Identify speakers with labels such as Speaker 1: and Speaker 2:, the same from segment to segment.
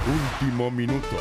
Speaker 1: Último minuto.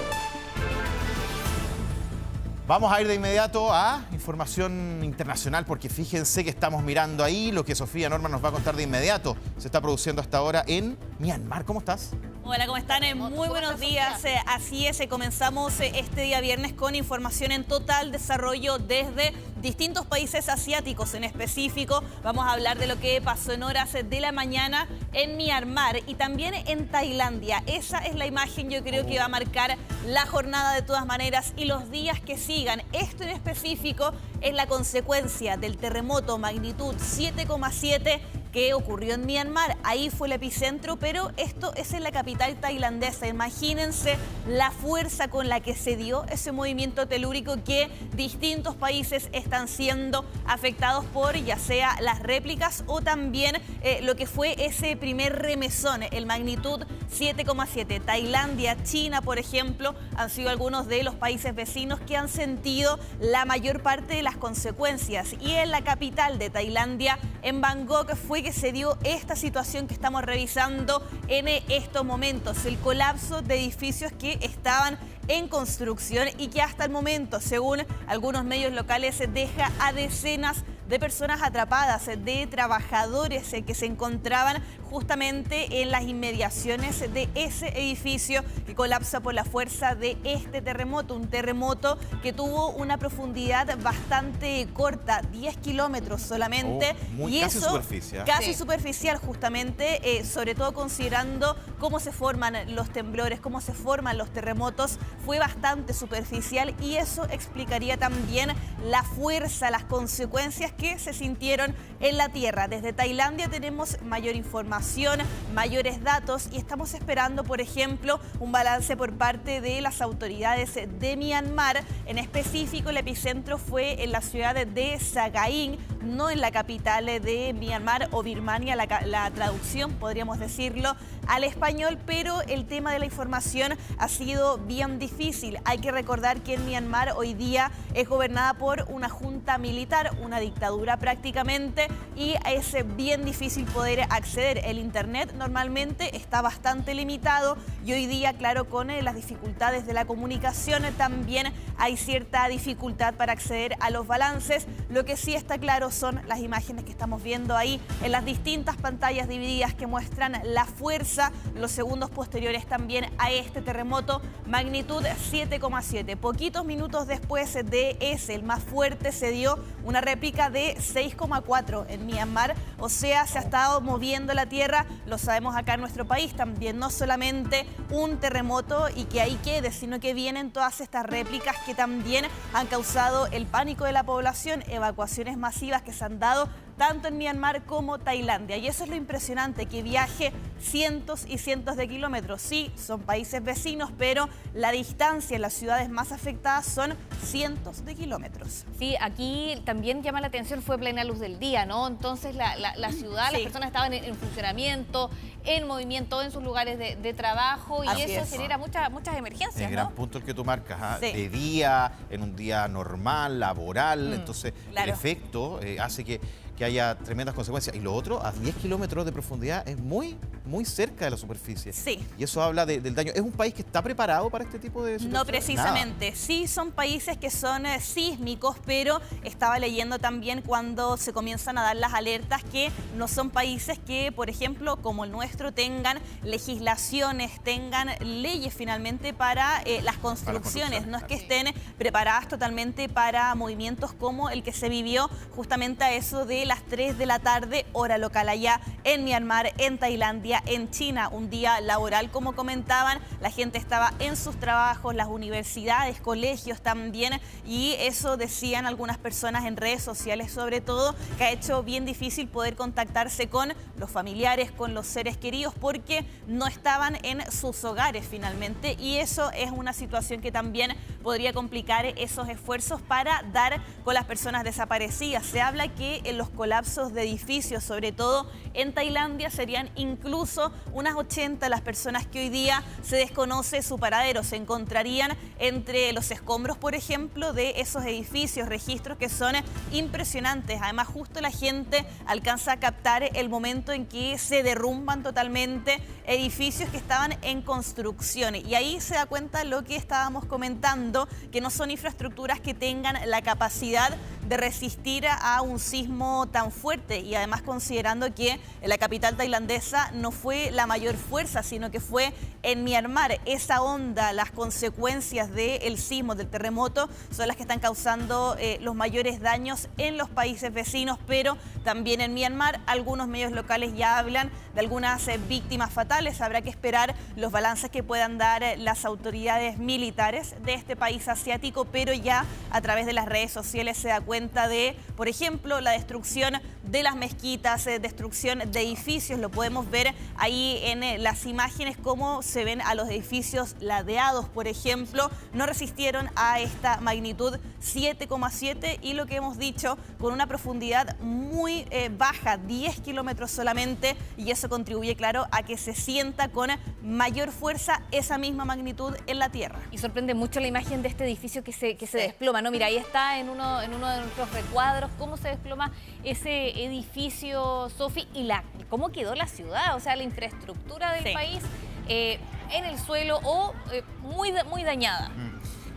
Speaker 2: Vamos a ir de inmediato a información internacional porque fíjense que estamos mirando ahí lo que Sofía Norman nos va a contar de inmediato. Se está produciendo hasta ahora en Myanmar. ¿Cómo estás?
Speaker 3: Hola, ¿cómo están? Muy buenos días. Así es, comenzamos este día viernes con información en total desarrollo desde distintos países asiáticos. En específico, vamos a hablar de lo que pasó en horas de la mañana en Myanmar y también en Tailandia. Esa es la imagen, yo creo, que va a marcar la jornada de todas maneras y los días que sigan. Esto en específico es la consecuencia del terremoto magnitud 7,7 que ocurrió en Myanmar. Ahí fue el epicentro, pero esto es en la capital tailandesa. Imagínense la fuerza con la que se dio ese movimiento telúrico que distintos países están siendo afectados por, ya sea las réplicas o también lo que fue ese primer remesón, el magnitud 7,7. Tailandia, China, por ejemplo, han sido algunos de los países vecinos que han sentido la mayor parte de las consecuencias. Y en la capital de Tailandia, en Bangkok, fue que se dio esta situación que estamos revisando en estos momentos, el colapso de edificios que estaban en construcción y que hasta el momento, según algunos medios locales, deja a decenas de personas atrapadas, de trabajadores que se encontraban justamente en las inmediaciones de ese edificio que colapsa por la fuerza de este terremoto. Un terremoto que tuvo una profundidad bastante corta, 10 kilómetros solamente.
Speaker 2: Y casi
Speaker 3: eso,
Speaker 2: superficial.
Speaker 3: Casi superficial, justamente, sobre todo considerando cómo se forman los temblores, cómo se forman los terremotos. Fue bastante superficial y eso explicaría también la fuerza, las consecuencias que se sintieron en la tierra. Desde Tailandia tenemos mayor información, mayores datos y estamos esperando, por ejemplo, un balance por parte de las autoridades de Myanmar. En específico, el epicentro fue en la ciudad de Sagaing, no en la capital de Myanmar o Birmania, la traducción, podríamos decirlo, al español, pero el tema de la información ha sido bien difícil. Hay que recordar que en Myanmar hoy día es gobernada por una junta militar, una dictadura prácticamente, y es bien difícil poder acceder. El internet normalmente está bastante limitado y hoy día, claro, con las dificultades de la comunicación también hay cierta dificultad para acceder a los balances. Lo que sí está claro son las imágenes que estamos viendo ahí en las distintas pantallas divididas que muestran la fuerza, los segundos posteriores también a este terremoto magnitud 7,7. Poquitos minutos después de ese, el más fuerte, se dio una réplica de 6,4 en Myanmar. O sea, se ha estado moviendo la tierra, lo sabemos acá en nuestro país también, no solamente un terremoto y que ahí quede, sino que vienen todas estas réplicas que también han causado el pánico de la población, evacuaciones masivas que se han dado tanto en Myanmar como Tailandia. Y eso es lo impresionante, que viaje cientos y cientos de kilómetros. Sí, son países vecinos, pero la distancia en las ciudades más afectadas son cientos de kilómetros.
Speaker 4: Sí, aquí también llama la atención, fue plena luz del día, ¿no? Entonces la ciudad, las personas estaban en funcionamiento, en movimiento, en sus lugares de trabajo, y eso genera muchas emergencias,
Speaker 2: El gran punto el que tú marcas, de día, en un día normal, laboral, entonces el efecto hace que haya tremendas consecuencias. Y lo otro, a 10 kilómetros de profundidad, es muy cerca de la superficie.
Speaker 3: Sí.
Speaker 2: Y eso habla del daño. ¿Es un país que está preparado para este tipo de situaciones?
Speaker 3: No precisamente. Nada. Sí, son países que son sísmicos, pero estaba leyendo también cuando se comienzan a dar las alertas que no son países que, por ejemplo, como el nuestro, tengan legislaciones, tengan leyes finalmente para las construcciones. No es que estén preparadas totalmente para movimientos como el que se vivió justamente a eso de las 3 de la tarde, hora local allá en Myanmar, en Tailandia, en China. Un día laboral, como comentaban, la gente estaba en sus trabajos, las universidades, colegios también, y eso decían algunas personas en redes sociales sobre todo, que ha hecho bien difícil poder contactarse con los familiares, con los seres queridos, porque no estaban en sus hogares finalmente, y eso es una situación que también podría complicar esos esfuerzos para dar con las personas desaparecidas. Se habla que en los colapsos de edificios, sobre todo en Tailandia. Serían incluso unas 80 las personas que hoy día se desconoce su paradero. Se encontrarían entre los escombros, por ejemplo, de esos edificios, registros que son impresionantes. Además, justo la gente alcanza a captar el momento en que se derrumban totalmente edificios que estaban en construcción. Y ahí se da cuenta lo que estábamos comentando, que no son infraestructuras que tengan la capacidad de resistir a un sismo tan fuerte, y además considerando que en la capital tailandesa no fue la mayor fuerza, sino que fue en Myanmar. Esa onda, las consecuencias del sismo, del terremoto, son las que están causando los mayores daños en los países vecinos, pero también en Myanmar. Algunos medios locales ya hablan de algunas víctimas fatales. Habrá que esperar los balances que puedan dar las autoridades militares de este país asiático, pero ya a través de las redes sociales se da cuenta de, por ejemplo, la destrucción de las mezquitas, destrucción de edificios. Lo podemos ver ahí en las imágenes, cómo se ven a los edificios ladeados, por ejemplo. No resistieron a esta magnitud 7,7 y lo que hemos dicho, con una profundidad muy baja, 10 kilómetros solamente, y eso contribuye, claro, a que se sienta con mayor fuerza esa misma magnitud en la tierra.
Speaker 4: Y sorprende mucho la imagen de este edificio que se desploma, ¿no? Mira, ahí está en uno de nuestros recuadros cómo se desploma ese edificio, Sofi, y cómo quedó la ciudad, o sea, la infraestructura del país en el suelo o muy dañada.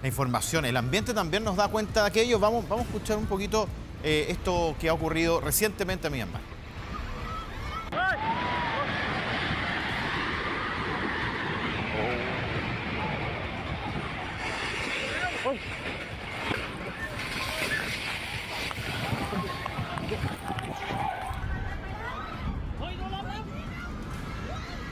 Speaker 2: La información, el ambiente también nos da cuenta de aquello. Vamos a escuchar un poquito esto que ha ocurrido recientemente en Myanmar.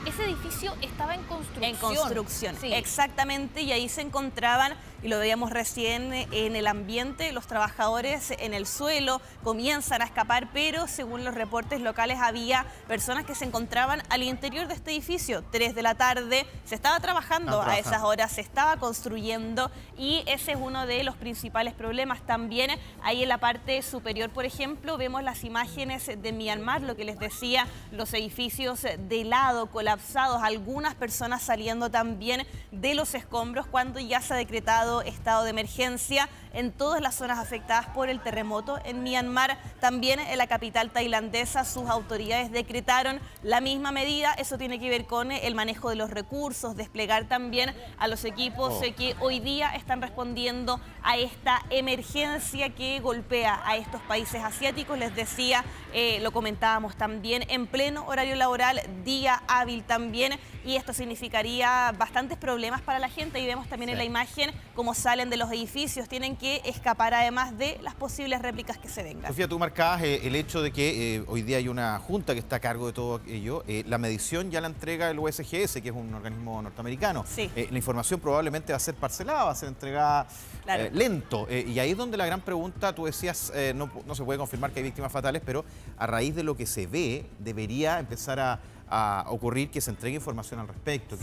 Speaker 4: Ese edificio estaba en construcción.
Speaker 3: En construcción,
Speaker 4: sí.
Speaker 3: Exactamente, y ahí se encontraban, y lo veíamos recién en el ambiente, los trabajadores en el suelo comienzan a escapar, pero según los reportes locales había personas que se encontraban al interior de este edificio. 3 de la tarde, se estaba trabajando a esas horas, se estaba construyendo, y ese es uno de los principales problemas. También ahí en la parte superior, por ejemplo, vemos las imágenes de Myanmar, lo que les decía, los edificios de lado, colapsados, algunas personas saliendo también de los escombros cuando ya se ha decretado estado de emergencia en todas las zonas afectadas por el terremoto en Myanmar. También en la capital tailandesa sus autoridades decretaron la misma medida. Eso tiene que ver con el manejo de los recursos, desplegar también a los equipos que hoy día están respondiendo a esta emergencia que golpea a estos países asiáticos. Les decía, lo comentábamos también, en pleno horario laboral, día hábil también, y esto significaría bastantes problemas para la gente. Y vemos también en la imagen cómo salen de los edificios, tienen que escapar además de las posibles réplicas que se vengan.
Speaker 2: Sofía, tú marcabas el hecho de que hoy día hay una junta que está a cargo de todo ello. La medición ya la entrega el USGS, que es un organismo norteamericano.
Speaker 3: Sí.
Speaker 2: La información probablemente va a ser parcelada, va a ser entregada lento. Y ahí es donde la gran pregunta, tú decías, no se puede confirmar que hay víctimas fatales, pero a raíz de lo que se ve, debería empezar a ocurrir que se entregue información al respecto,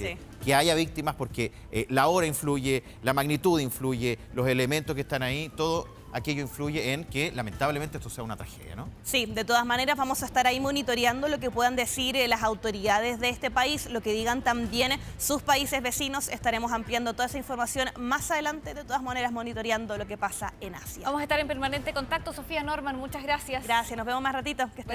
Speaker 2: que haya víctimas, porque la hora influye, la magnitud influye, los elementos que están ahí, todo aquello influye en que lamentablemente esto sea una tragedia, ¿no?
Speaker 3: Sí, de todas maneras vamos a estar ahí monitoreando lo que puedan decir las autoridades de este país, lo que digan también sus países vecinos. Estaremos ampliando toda esa información más adelante, de todas maneras monitoreando lo que pasa en Asia.
Speaker 4: Vamos a estar en permanente contacto. Sofía Norman, muchas gracias.
Speaker 3: Gracias, nos vemos más ratito.